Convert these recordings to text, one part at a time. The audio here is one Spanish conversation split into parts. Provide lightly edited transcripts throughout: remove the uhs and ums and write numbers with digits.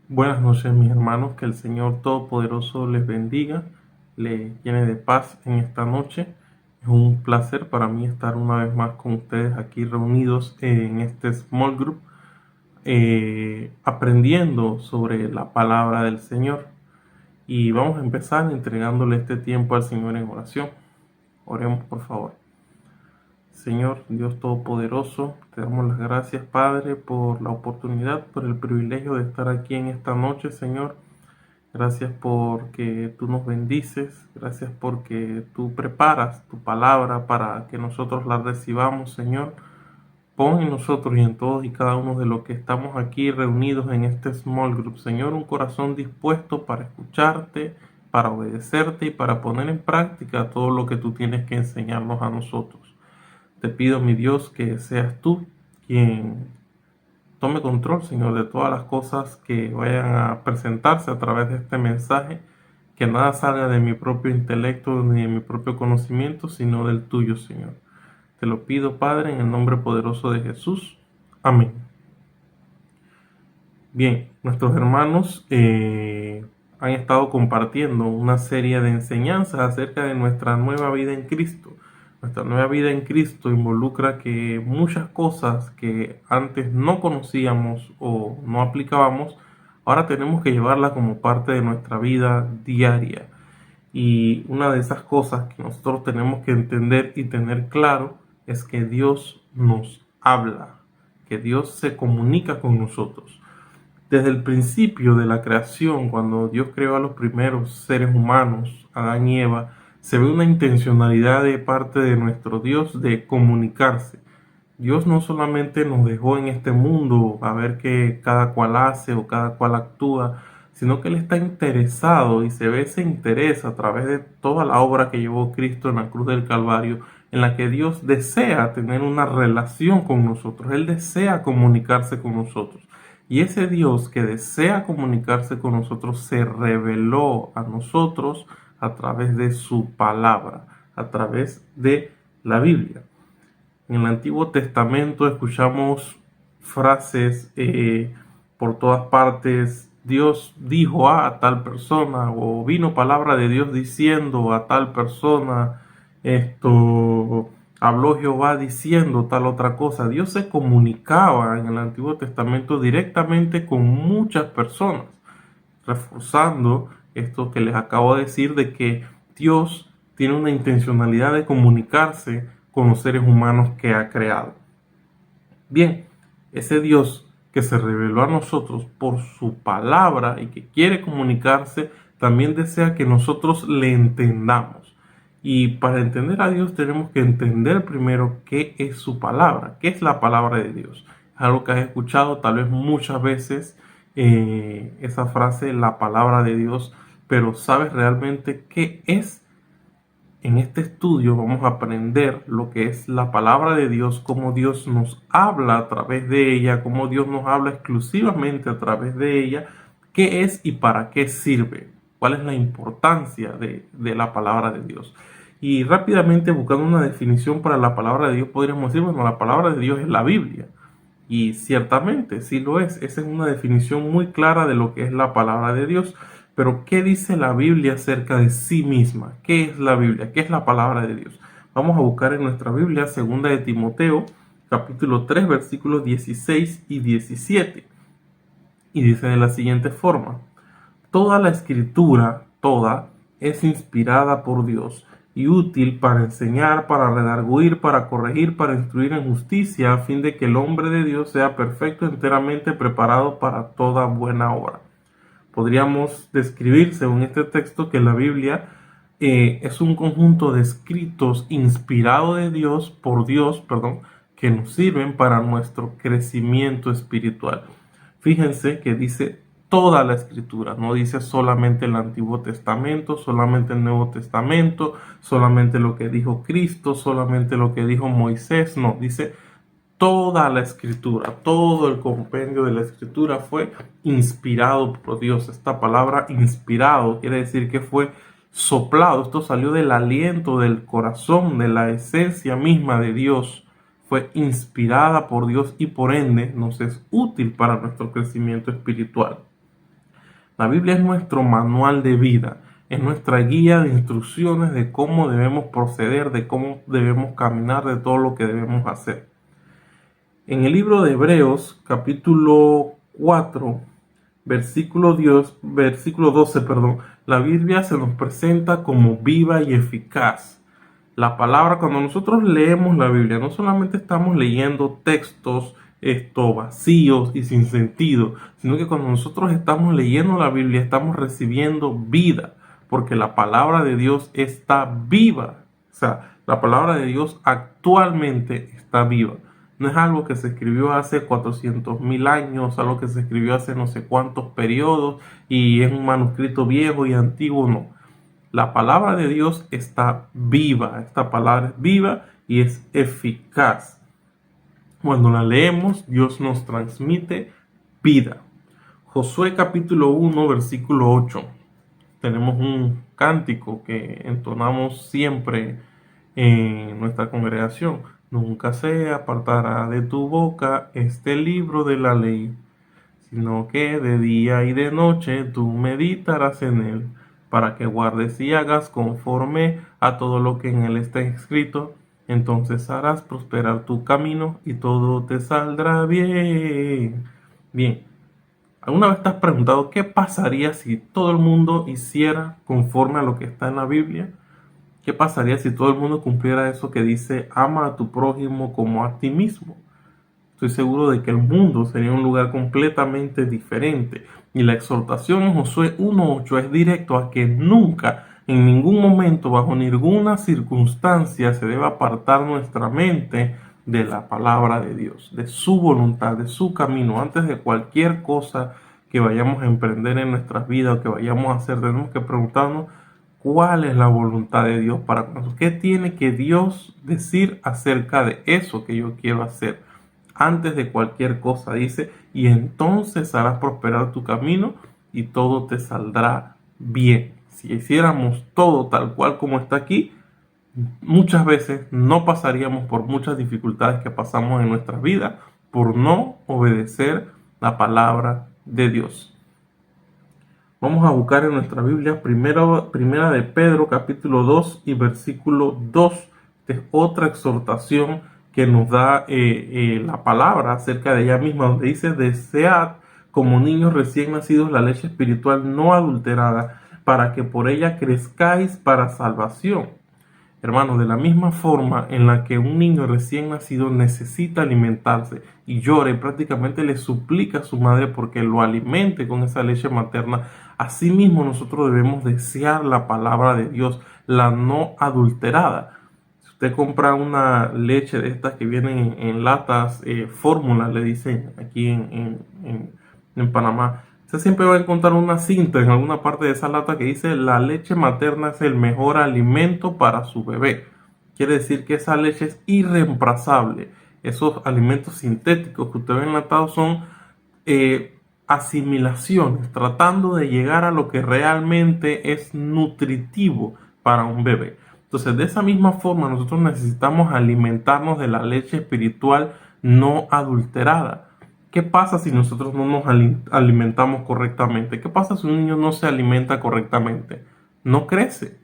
Buenas noches, mis hermanos, que el Señor Todopoderoso les bendiga, les llene de paz en esta noche. Es un placer para mí estar una vez más con ustedes aquí reunidos en este small group, aprendiendo sobre la palabra del Señor. Y vamos a empezar entregándole este tiempo al Señor en oración. Oremos, por favor. Señor Dios Todopoderoso, te damos las gracias, Padre, por la oportunidad, por el privilegio de estar aquí en esta noche, Señor. Gracias porque tú nos bendices, gracias porque tú preparas tu palabra para que nosotros la recibamos, Señor. Pon en nosotros y en todos y cada uno de los que estamos aquí reunidos en este small group, Señor, un corazón dispuesto para escucharte, para obedecerte y para poner en práctica todo lo que tú tienes que enseñarnos a nosotros. Te pido, mi Dios, que seas tú quien tome control, Señor, de todas las cosas que vayan a presentarse a través de este mensaje, que nada salga de mi propio intelecto ni de mi propio conocimiento, sino del tuyo, Señor. Te lo pido, Padre, en el nombre poderoso de Jesús. Amén. Bien, nuestros hermanos han estado compartiendo una serie de enseñanzas acerca de nuestra nueva vida en Cristo. Nuestra nueva vida en Cristo involucra que muchas cosas que antes no conocíamos o no aplicábamos, ahora tenemos que llevarlas como parte de nuestra vida diaria. Y una de esas cosas que nosotros tenemos que entender y tener claro es que Dios nos habla, que Dios se comunica con nosotros. Desde el principio de la creación, cuando Dios creó a los primeros seres humanos, Adán y Eva, se ve una intencionalidad de parte de nuestro Dios de comunicarse. Dios no solamente nos dejó en este mundo a ver qué cada cual hace o cada cual actúa, sino que Él está interesado y se ve ese interés a través de toda la obra que llevó Cristo en la cruz del Calvario, en la que Dios desea tener una relación con nosotros, Él desea comunicarse con nosotros. Y ese Dios que desea comunicarse con nosotros se reveló a nosotros a través de su palabra, a través de la Biblia. En el Antiguo Testamento escuchamos frases por todas partes. Dios dijo a tal persona, o vino palabra de Dios diciendo a tal persona, esto habló Jehová diciendo tal otra cosa. Dios se comunicaba en el Antiguo Testamento directamente con muchas personas, reforzando esto que les acabo de decir de que Dios tiene una intencionalidad de comunicarse con los seres humanos que ha creado. Bien, ese Dios que se reveló a nosotros por su palabra y que quiere comunicarse, también desea que nosotros le entendamos. Y para entender a Dios tenemos que entender primero qué es su palabra, qué es la palabra de Dios. Es algo que has escuchado tal vez muchas veces, esa frase, la palabra de Dios, pero ¿sabes realmente qué es? En este estudio vamos a aprender lo que es la palabra de Dios, cómo Dios nos habla a través de ella, cómo Dios nos habla exclusivamente a través de ella, qué es y para qué sirve, cuál es la importancia de la palabra de Dios. Y rápidamente buscando una definición para la palabra de Dios, podríamos decir, bueno, la palabra de Dios es la Biblia. Y ciertamente, sí lo es. Esa es una definición muy clara de lo que es la palabra de Dios. Pero, ¿qué dice la Biblia acerca de sí misma? ¿Qué es la Biblia? ¿Qué es la palabra de Dios? Vamos a buscar en nuestra Biblia, segunda de Timoteo, capítulo 3, versículos 16 y 17. Y dice de la siguiente forma: toda la escritura, toda, es inspirada por Dios y útil para enseñar, para redarguir, para corregir, para instruir en justicia, a fin de que el hombre de Dios sea perfecto, enteramente preparado para toda buena obra. Podríamos describir, según este texto, que la Biblia es un conjunto de escritos inspirados de Dios, por Dios, perdón, que nos sirven para nuestro crecimiento espiritual. Fíjense que dice toda la escritura, no dice solamente el Antiguo Testamento, solamente el Nuevo Testamento, solamente lo que dijo Cristo, solamente lo que dijo Moisés, no, dice toda la escritura, todo el compendio de la escritura fue inspirado por Dios. Esta palabra inspirado quiere decir que fue soplado, esto salió del aliento, del corazón, de la esencia misma de Dios. Fue inspirada por Dios y por ende nos es útil para nuestro crecimiento espiritual. La Biblia es nuestro manual de vida, es nuestra guía de instrucciones de cómo debemos proceder, de cómo debemos caminar, de todo lo que debemos hacer. En el libro de Hebreos, capítulo 4, versículo 12, la Biblia se nos presenta como viva y eficaz. La palabra, cuando nosotros leemos la Biblia, no solamente estamos leyendo textos vacíos y sin sentido, sino que cuando nosotros estamos leyendo la Biblia estamos recibiendo vida, porque la palabra de Dios está viva. O sea, la palabra de Dios actualmente está viva. No es algo que se escribió hace 400.000 años, algo que se escribió hace no sé cuántos periodos y es un manuscrito viejo y antiguo, no. La palabra de Dios está viva, esta palabra es viva y es eficaz. Cuando la leemos, Dios nos transmite vida. Josué capítulo 1, versículo 8. Tenemos un cántico que entonamos siempre en nuestra congregación. Nunca se apartará de tu boca este libro de la ley, sino que de día y de noche tú meditarás en él, para que guardes y hagas conforme a todo lo que en él está escrito. Entonces harás prosperar tu camino y todo te saldrá bien. Bien, ¿alguna vez te has preguntado qué pasaría si todo el mundo hiciera conforme a lo que está en la Biblia? ¿Qué pasaría si todo el mundo cumpliera eso que dice ama a tu prójimo como a ti mismo? Estoy seguro de que el mundo sería un lugar completamente diferente. Y la exhortación en Josué 1.8 es directo a que nunca, en ningún momento, bajo ninguna circunstancia, se debe apartar nuestra mente de la palabra de Dios, de su voluntad, de su camino. Antes de cualquier cosa que vayamos a emprender en nuestras vidas o que vayamos a hacer, tenemos que preguntarnos cuál es la voluntad de Dios para nosotros. ¿Qué tiene que Dios decir acerca de eso que yo quiero hacer? Antes de cualquier cosa, dice, y entonces harás prosperar tu camino y todo te saldrá bien. Si hiciéramos todo tal cual como está aquí, muchas veces no pasaríamos por muchas dificultades que pasamos en nuestras vidas por no obedecer la palabra de Dios. Vamos a buscar en nuestra Biblia primera de Pedro capítulo 2 y versículo 2. Esta es otra exhortación que nos da la palabra acerca de ella misma, donde dice: desead como niños recién nacidos la leche espiritual no adulterada, para que por ella crezcáis para salvación. Hermanos, de la misma forma en la que un niño recién nacido necesita alimentarse y llora y prácticamente le suplica a su madre porque lo alimente con esa leche materna, asimismo nosotros debemos desear la palabra de Dios, la no adulterada. Si usted compra una leche de estas que vienen en latas, fórmula, le dicen aquí en Panamá, usted siempre va a encontrar una cinta en alguna parte de esa lata que dice: la leche materna es el mejor alimento para su bebé. Quiere decir que esa leche es irreemplazable. Esos alimentos sintéticos que usted ve enlatados son asimilaciones, tratando de llegar a lo que realmente es nutritivo para un bebé. Entonces, de esa misma forma, nosotros necesitamos alimentarnos de la leche espiritual no adulterada. ¿Qué pasa si nosotros no nos alimentamos correctamente? ¿Qué pasa si un niño no se alimenta correctamente? No crece,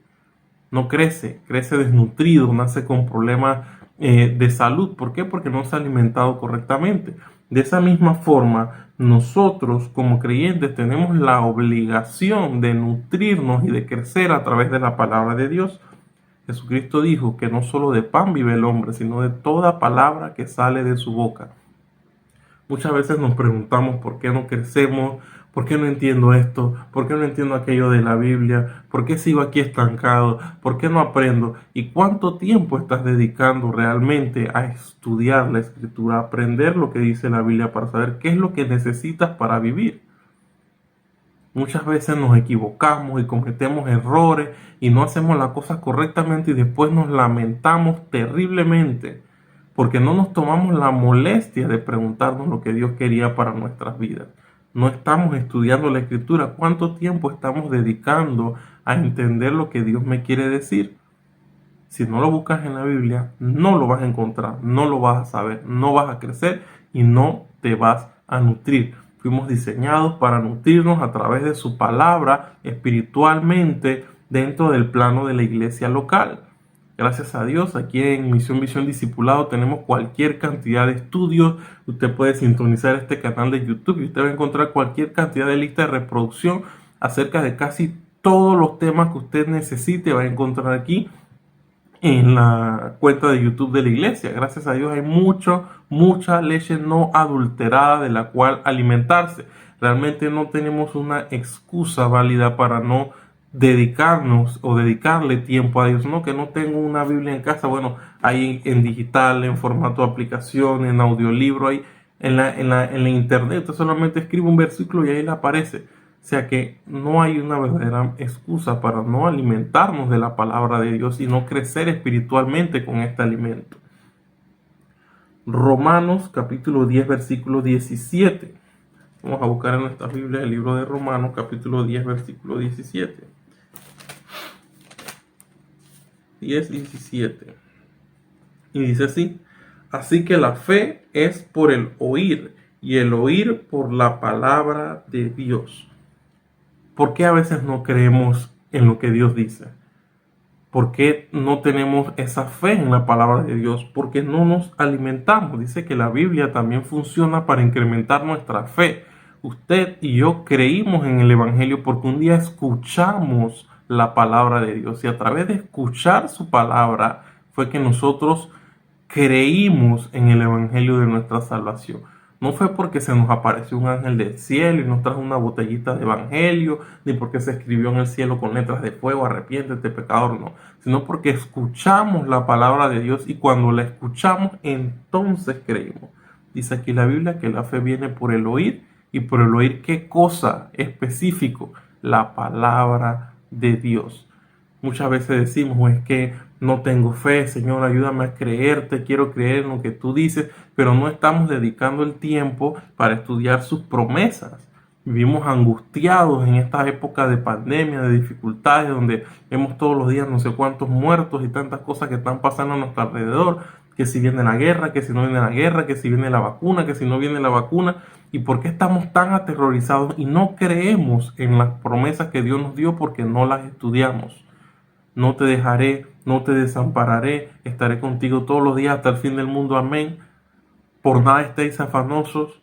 no crece, crece desnutrido, nace con problemas de salud. ¿Por qué? Porque no se ha alimentado correctamente. De esa misma forma, nosotros como creyentes tenemos la obligación de nutrirnos y de crecer a través de la palabra de Dios. Jesucristo dijo que no solo de pan vive el hombre, sino de toda palabra que sale de su boca. Muchas veces nos preguntamos por qué no crecemos, por qué no entiendo esto, por qué no entiendo aquello de la Biblia, por qué sigo aquí estancado, por qué no aprendo y cuánto tiempo estás dedicando realmente a estudiar la Escritura, a aprender lo que dice la Biblia para saber qué es lo que necesitas para vivir. Muchas veces nos equivocamos y cometemos errores y no hacemos las cosas correctamente y después nos lamentamos terriblemente porque no nos tomamos la molestia de preguntarnos lo que Dios quería para nuestras vidas. No estamos estudiando la Escritura. ¿Cuánto tiempo estamos dedicando a entender lo que Dios me quiere decir? Si no lo buscas en la Biblia, no lo vas a encontrar, no lo vas a saber, no vas a crecer y no te vas a nutrir. Fuimos diseñados para nutrirnos a través de su palabra espiritualmente dentro del plano de la iglesia local. Gracias a Dios, aquí en Misión Visión Discipulado tenemos cualquier cantidad de estudios. Usted puede sintonizar este canal de YouTube y usted va a encontrar cualquier cantidad de lista de reproducción acerca de casi todos los temas que usted necesite. Va a encontrar aquí en la cuenta de YouTube de la iglesia. Gracias a Dios hay mucha leche no adulterada de la cual alimentarse. Realmente no tenemos una excusa válida para no dedicarnos o dedicarle tiempo a Dios. No, que no tengo una Biblia en casa. Bueno, hay en digital, en formato de aplicación, en audiolibro, hay en la internet. Usted solamente escribe un versículo y ahí le aparece. O sea que no hay una verdadera excusa para no alimentarnos de la palabra de Dios y no crecer espiritualmente con este alimento. Romanos capítulo 10 versículo 17. Vamos a buscar en nuestra Biblia el libro de Romanos capítulo 10 versículo 17. 10:17. Y dice así: así que la fe es por el oír y el oír por la palabra de Dios. ¿Por qué a veces no creemos en lo que Dios dice? ¿Por qué no tenemos esa fe en la palabra de Dios? Porque no nos alimentamos. Dice que la Biblia también funciona para incrementar nuestra fe. Usted y yo creímos en el Evangelio porque un día escuchamos la palabra de Dios. Y a través de escuchar su palabra fue que nosotros creímos en el Evangelio de nuestra salvación. No fue porque se nos apareció un ángel del cielo y nos trajo una botellita de evangelio, ni porque se escribió en el cielo con letras de fuego, arrepiéntete pecador, no, sino porque escuchamos la palabra de Dios y cuando la escuchamos, entonces creímos. Dice aquí la Biblia que la fe viene por el oír y por el oír, ¿qué cosa específico? La palabra de Dios. Muchas veces decimos, es que no tengo fe, Señor, ayúdame a creerte, quiero creer en lo que tú dices, pero no estamos dedicando el tiempo para estudiar sus promesas. Vivimos angustiados en esta época de pandemia, de dificultades, donde vemos todos los días no sé cuántos muertos y tantas cosas que están pasando a nuestro alrededor, que si viene la guerra, que si no viene la guerra, que si viene la vacuna, que si no viene la vacuna. ¿Y por qué estamos tan aterrorizados y no creemos en las promesas que Dios nos dio porque no las estudiamos? No te dejaré, no te desampararé, estaré contigo todos los días hasta el fin del mundo. Amén. Por nada estéis afanosos.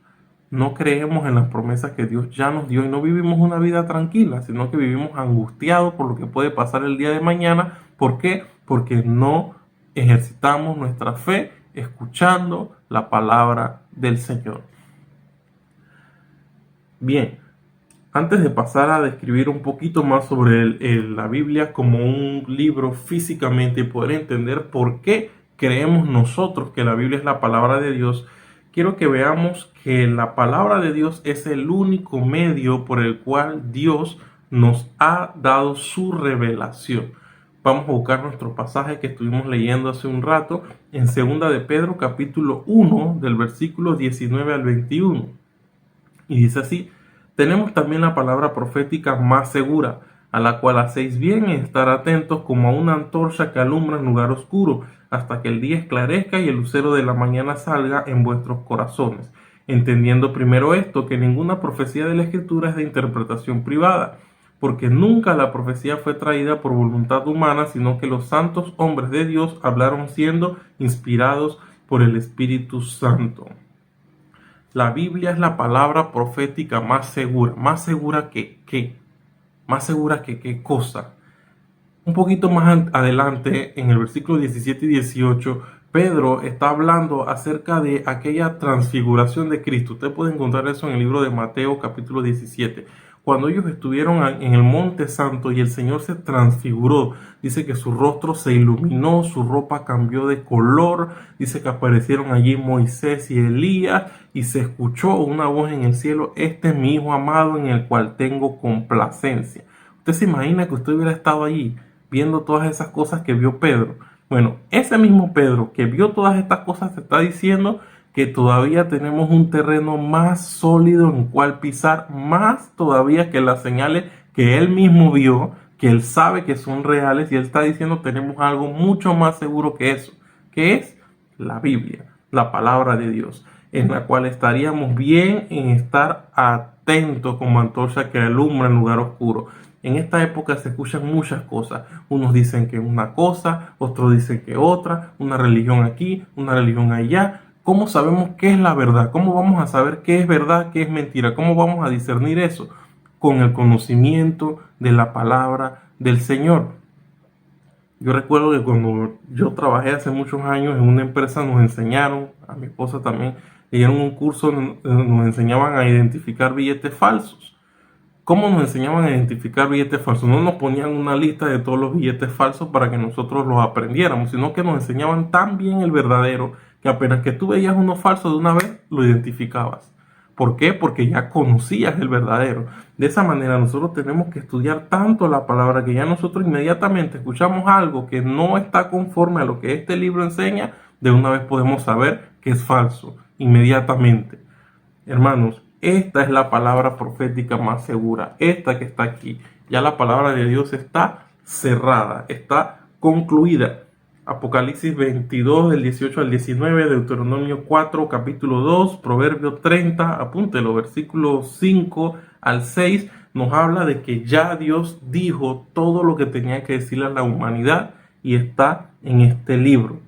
No creemos en las promesas que Dios ya nos dio y no vivimos una vida tranquila, sino que vivimos angustiados por lo que puede pasar el día de mañana. ¿Por qué? Porque no ejercitamos nuestra fe escuchando la palabra del Señor. Bien. Antes de pasar a describir un poquito más sobre la Biblia como un libro físicamente y poder entender por qué creemos nosotros que la Biblia es la palabra de Dios, quiero que veamos que la palabra de Dios es el único medio por el cual Dios nos ha dado su revelación. Vamos a buscar nuestro pasaje que estuvimos leyendo hace un rato en 2 de Pedro capítulo 1 del versículo 19 al 21. Y dice así: tenemos también la palabra profética más segura, a la cual hacéis bien en estar atentos como a una antorcha que alumbra en lugar oscuro, hasta que el día esclarezca y el lucero de la mañana salga en vuestros corazones. Entendiendo primero esto, que ninguna profecía de la Escritura es de interpretación privada, porque nunca la profecía fue traída por voluntad humana, sino que los santos hombres de Dios hablaron siendo inspirados por el Espíritu Santo. La Biblia es la palabra profética más segura. ¿Más segura que qué? ¿Más segura que qué cosa? Un poquito más adelante, en el versículo 17 y 18, Pedro está hablando acerca de aquella transfiguración de Cristo. Usted puede encontrar eso en el libro de Mateo capítulo 17. Cuando ellos estuvieron en el Monte Santo y el Señor se transfiguró, dice que su rostro se iluminó, su ropa cambió de color, dice que aparecieron allí Moisés y Elías y se escuchó una voz en el cielo: este es mi Hijo amado en el cual tengo complacencia. ¿Usted se imagina que usted hubiera estado allí viendo todas esas cosas que vio Pedro? Bueno, ese mismo Pedro que vio todas estas cosas te está diciendo que todavía tenemos un terreno más sólido en cual pisar, más todavía que las señales que él mismo vio, que él sabe que son reales, y él está diciendo tenemos algo mucho más seguro que eso, que es la Biblia, la palabra de Dios. en la cual estaríamos bien en estar atentos como antorcha que alumbra en lugar oscuro. En esta época se escuchan muchas cosas. Unos dicen que una cosa, otros dicen que otra, una religión aquí, una religión allá. ¿Cómo sabemos qué es la verdad? ¿Cómo vamos a saber qué es verdad, qué es mentira? ¿Cómo vamos a discernir eso? Con el conocimiento de la palabra del Señor. Yo recuerdo que cuando yo trabajé hace muchos años en una empresa nos enseñaron, a mi esposa también, le dieron un curso, nos enseñaban a identificar billetes falsos. ¿Cómo nos enseñaban a identificar billetes falsos? No nos ponían una lista de todos los billetes falsos para que nosotros los aprendiéramos, sino que nos enseñaban tan bien el verdadero que apenas que tú veías uno falso de una vez, lo identificabas. ¿Por qué? Porque ya conocías el verdadero. De esa manera nosotros tenemos que estudiar tanto la palabra que ya nosotros inmediatamente escuchamos algo que no está conforme a lo que este libro enseña, de una vez podemos saber que es falso, inmediatamente. Hermanos, esta es la palabra profética más segura, esta que está aquí. Ya la palabra de Dios está cerrada, está concluida. Apocalipsis 22, del 18 al 19, Deuteronomio 4, capítulo 2, Proverbio 30, apúntelo, versículo 5 al 6, nos habla de que ya Dios dijo todo lo que tenía que decirle a la humanidad y está en este libro.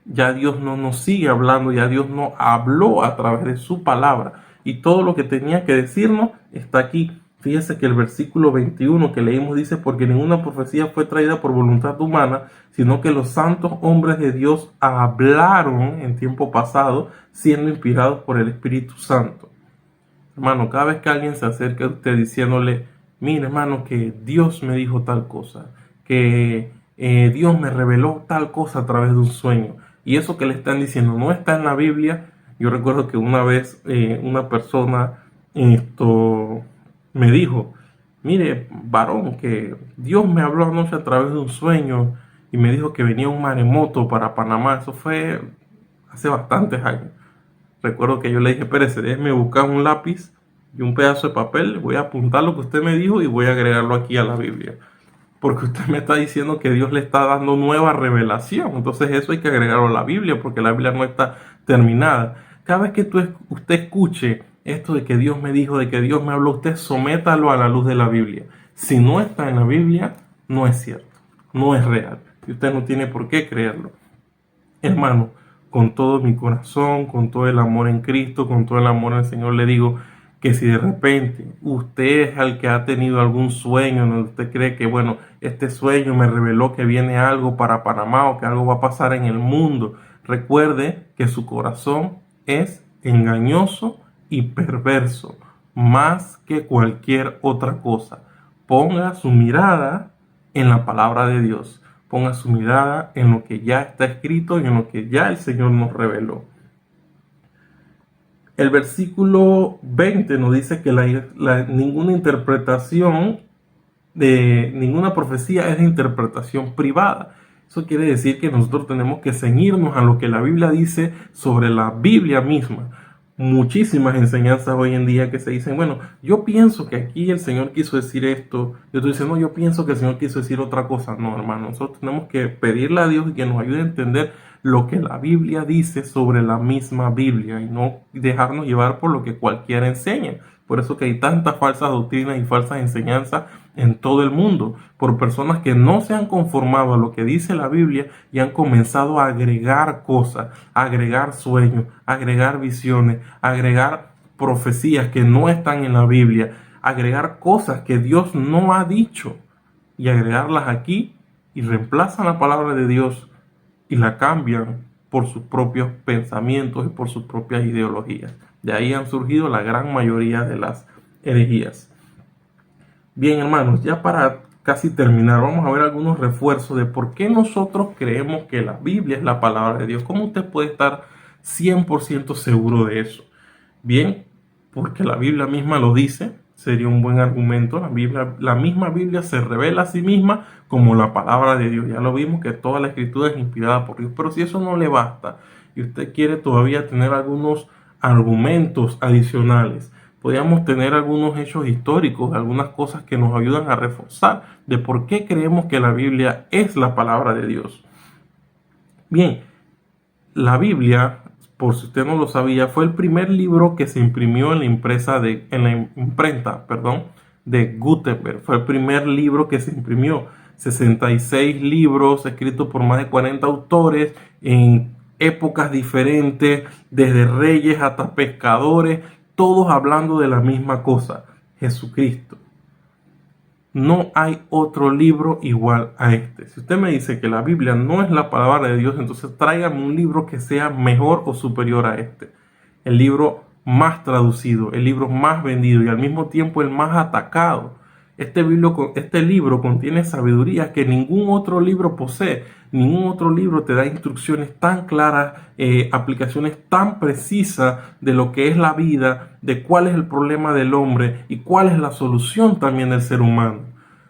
Ya Dios no nos sigue hablando, ya Dios no habló a través de su palabra y todo lo que tenía que decirnos está aquí. Fíjese que el versículo 21 que leímos dice, porque ninguna profecía fue traída por voluntad humana, sino que los santos hombres de Dios hablaron en tiempo pasado, siendo inspirados por el Espíritu Santo. Hermano, cada vez que alguien se acerca a usted diciéndole, mire hermano, que Dios me dijo tal cosa, que Dios me reveló tal cosa a través de un sueño, y eso que le están diciendo no está en la Biblia. Yo recuerdo que una vez una persona me dijo, mire varón, que Dios me habló anoche a través de un sueño y me dijo que venía un maremoto para Panamá. Eso fue hace bastantes años. Recuerdo que yo le dije, espérese, déjeme buscar un lápiz y un pedazo de papel, voy a apuntar lo que usted me dijo y voy a agregarlo aquí a la Biblia. Porque usted me está diciendo que Dios le está dando nueva revelación. Entonces eso hay que agregarlo a la Biblia porque la Biblia no está terminada. Cada vez que usted escuche esto de que Dios me dijo, de que Dios me habló, usted sométalo a la luz de la Biblia. Si no está en la Biblia, no es cierto, no es real. Y usted no tiene por qué creerlo. Hermano, con todo mi corazón, con todo el amor en Cristo, con todo el amor al Señor, le digo que si de repente usted es el que ha tenido algún sueño en donde usted cree que, bueno, este sueño me reveló que viene algo para Panamá o que algo va a pasar en el mundo, recuerde que su corazón es engañoso y perverso, más que cualquier otra cosa. Ponga su mirada en la palabra de Dios. Ponga su mirada en lo que ya está escrito y en lo que ya el Señor nos reveló. El versículo 20 nos dice que ninguna interpretación de ninguna profecía es de interpretación privada. Eso quiere decir que nosotros tenemos que ceñirnos a lo que la Biblia dice sobre la Biblia misma. Muchísimas enseñanzas hoy en día que se dicen, bueno, yo pienso que aquí el Señor quiso decir esto, yo estoy diciendo, no, yo pienso que el Señor quiso decir otra cosa. No, hermano, nosotros tenemos que pedirle a Dios y que nos ayude a entender lo que la Biblia dice sobre la misma Biblia y no dejarnos llevar por lo que cualquiera enseña. Por eso que hay tantas falsas doctrinas y falsas enseñanzas en todo el mundo, por personas que no se han conformado a lo que dice la Biblia y han comenzado a agregar cosas, a agregar sueños, a agregar visiones, a agregar profecías que no están en la Biblia, a agregar cosas que Dios no ha dicho y agregarlas aquí y reemplazan la palabra de Dios y la cambian por sus propios pensamientos y por sus propias ideologías. De ahí han surgido la gran mayoría de las herejías. Bien, hermanos, ya para casi terminar, vamos a ver algunos refuerzos de por qué nosotros creemos que la Biblia es la palabra de Dios. ¿Cómo usted puede estar 100% seguro de eso? Bien, porque la Biblia misma lo dice, sería un buen argumento. La misma Biblia se revela a sí misma como la palabra de Dios. Ya lo vimos que toda la escritura es inspirada por Dios. Pero si eso no le basta y usted quiere todavía tener algunos argumentos adicionales, podríamos tener algunos hechos históricos, algunas cosas que nos ayudan a reforzar de por qué creemos que la Biblia es la palabra de Dios. Bien, la Biblia por si usted no lo sabía, fue el primer libro que se imprimió en la imprenta, de Gutenberg. Fue el primer libro que se imprimió. 66 libros escritos por más de 40 autores en épocas diferentes, desde reyes hasta pescadores, todos hablando de la misma cosa, Jesucristo. No hay otro libro igual a este. Si usted me dice que la Biblia no es la palabra de Dios, entonces tráigame un libro que sea mejor o superior a este. El libro más traducido, el libro más vendido y al mismo tiempo el más atacado. Este libro contiene sabiduría que ningún otro libro posee. Ningún otro libro te da instrucciones tan claras, aplicaciones tan precisas de lo que es la vida, de cuál es el problema del hombre y cuál es la solución también del ser humano.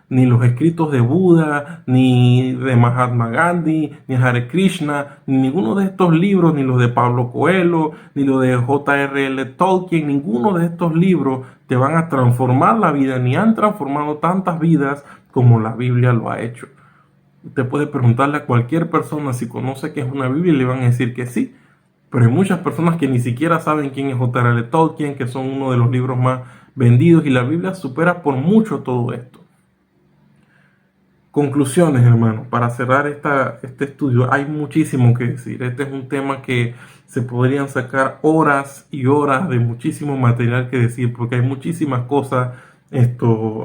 Ni los escritos de Buda, ni de Mahatma Gandhi, ni Hare Krishna, ni ninguno de estos libros, ni los de Pablo Coelho, ni los de J.R.R. Tolkien, ninguno de estos libros te van a transformar la vida, ni han transformado tantas vidas como la Biblia lo ha hecho. Usted puede preguntarle a cualquier persona si conoce qué es una Biblia y le van a decir que sí. Pero hay muchas personas que ni siquiera saben quién es J.R.R. Tolkien, que son uno de los libros más vendidos, y la Biblia supera por mucho todo esto. Conclusiones, hermano, para cerrar este estudio, hay muchísimo que decir. Este es un tema que se podrían sacar horas y horas de muchísimo material que decir, porque hay muchísimas cosas.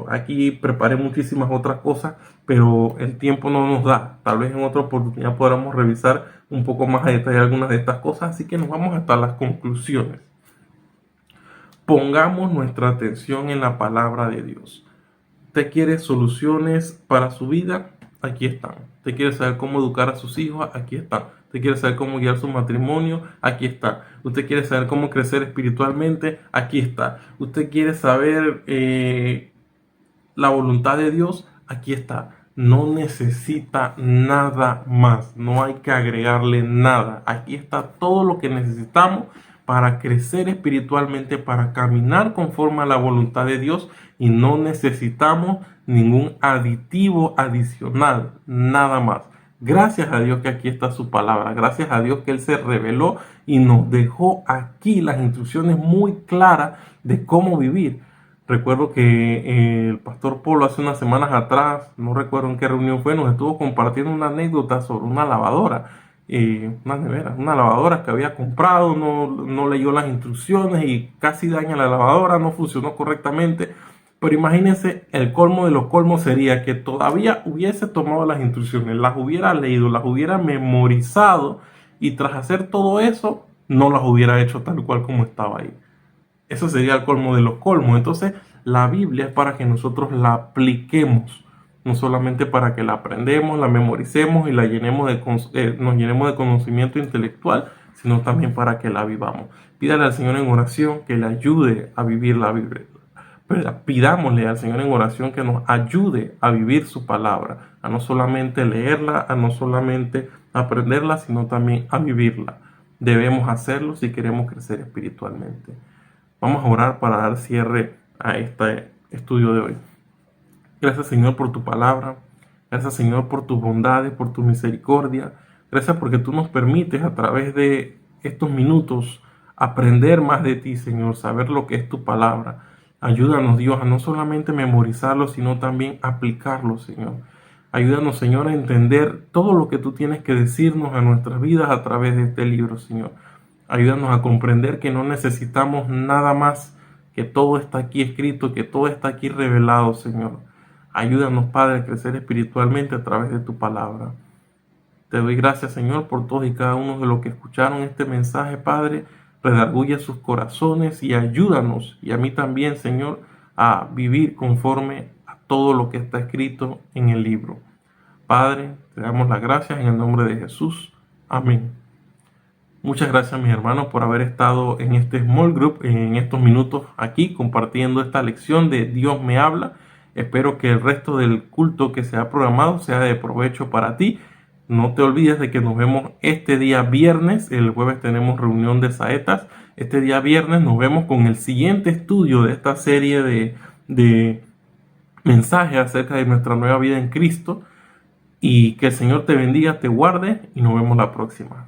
Aquí preparé muchísimas otras cosas, pero el tiempo no nos da. Tal vez en otra oportunidad podamos revisar un poco más a detalle algunas de estas cosas, así que nos vamos hasta las conclusiones. Pongamos nuestra atención en la palabra de Dios. ¿Usted quiere soluciones para su vida? Aquí están. ¿Usted quiere saber cómo educar a sus hijos? Aquí están. ¿Usted quiere saber cómo guiar su matrimonio? Aquí está. ¿Usted quiere saber cómo crecer espiritualmente? Aquí está. ¿Usted quiere saber la voluntad de Dios? Aquí está. No necesita nada más. No hay que agregarle nada. Aquí está todo lo que necesitamos para crecer espiritualmente, para caminar conforme a la voluntad de Dios, y no necesitamos ningún aditivo adicional, nada más. Gracias a Dios que aquí está su palabra, gracias a Dios que Él se reveló y nos dejó aquí las instrucciones muy claras de cómo vivir. Recuerdo que el pastor Polo hace unas semanas atrás, no recuerdo en qué reunión fue, nos estuvo compartiendo una anécdota sobre una lavadora. Una lavadora que había comprado, no leyó las instrucciones y casi daña la lavadora, no funcionó correctamente. Pero imagínense, el colmo de los colmos sería que todavía hubiese tomado las instrucciones, las hubiera leído, las hubiera memorizado, y tras hacer todo eso no las hubiera hecho tal cual como estaba ahí. Eso sería el colmo de los colmos. Entonces la Biblia es para que nosotros la apliquemos, no solamente para que la aprendemos, la memoricemos y nos llenemos de conocimiento intelectual, sino también para que la vivamos. Pídale al Señor en oración que le ayude a vivir la Biblia. Pidámosle al Señor en oración que nos ayude a vivir su palabra, a no solamente leerla, a no solamente aprenderla, sino también a vivirla. Debemos hacerlo si queremos crecer espiritualmente. Vamos a orar para dar cierre a este estudio de hoy. Gracias, Señor, por tu palabra. Gracias, Señor, por tus bondades, por tu misericordia. Gracias porque tú nos permites a través de estos minutos aprender más de ti, Señor, saber lo que es tu palabra. Ayúdanos, Dios, a no solamente memorizarlo, sino también aplicarlo, Señor. Ayúdanos, Señor, a entender todo lo que tú tienes que decirnos a nuestras vidas a través de este libro, Señor. Ayúdanos a comprender que no necesitamos nada más, que todo está aquí escrito, que todo está aquí revelado, Señor. Ayúdanos, Padre, a crecer espiritualmente a través de tu palabra. Te doy gracias, Señor, por todos y cada uno de los que escucharon este mensaje, Padre. Redarguye sus corazones y ayúdanos, y a mí también, Señor, a vivir conforme a todo lo que está escrito en el libro. Padre, te damos las gracias en el nombre de Jesús. Amén. Muchas gracias, mis hermanos, por haber estado en este small group, en estos minutos aquí, compartiendo esta lección de Dios me habla. Espero que el resto del culto que se ha programado sea de provecho para ti. No te olvides de que nos vemos este día viernes. El jueves tenemos reunión de saetas. Este día viernes nos vemos con el siguiente estudio de esta serie de mensajes acerca de nuestra nueva vida en Cristo. Y que el Señor te bendiga, te guarde, y nos vemos la próxima.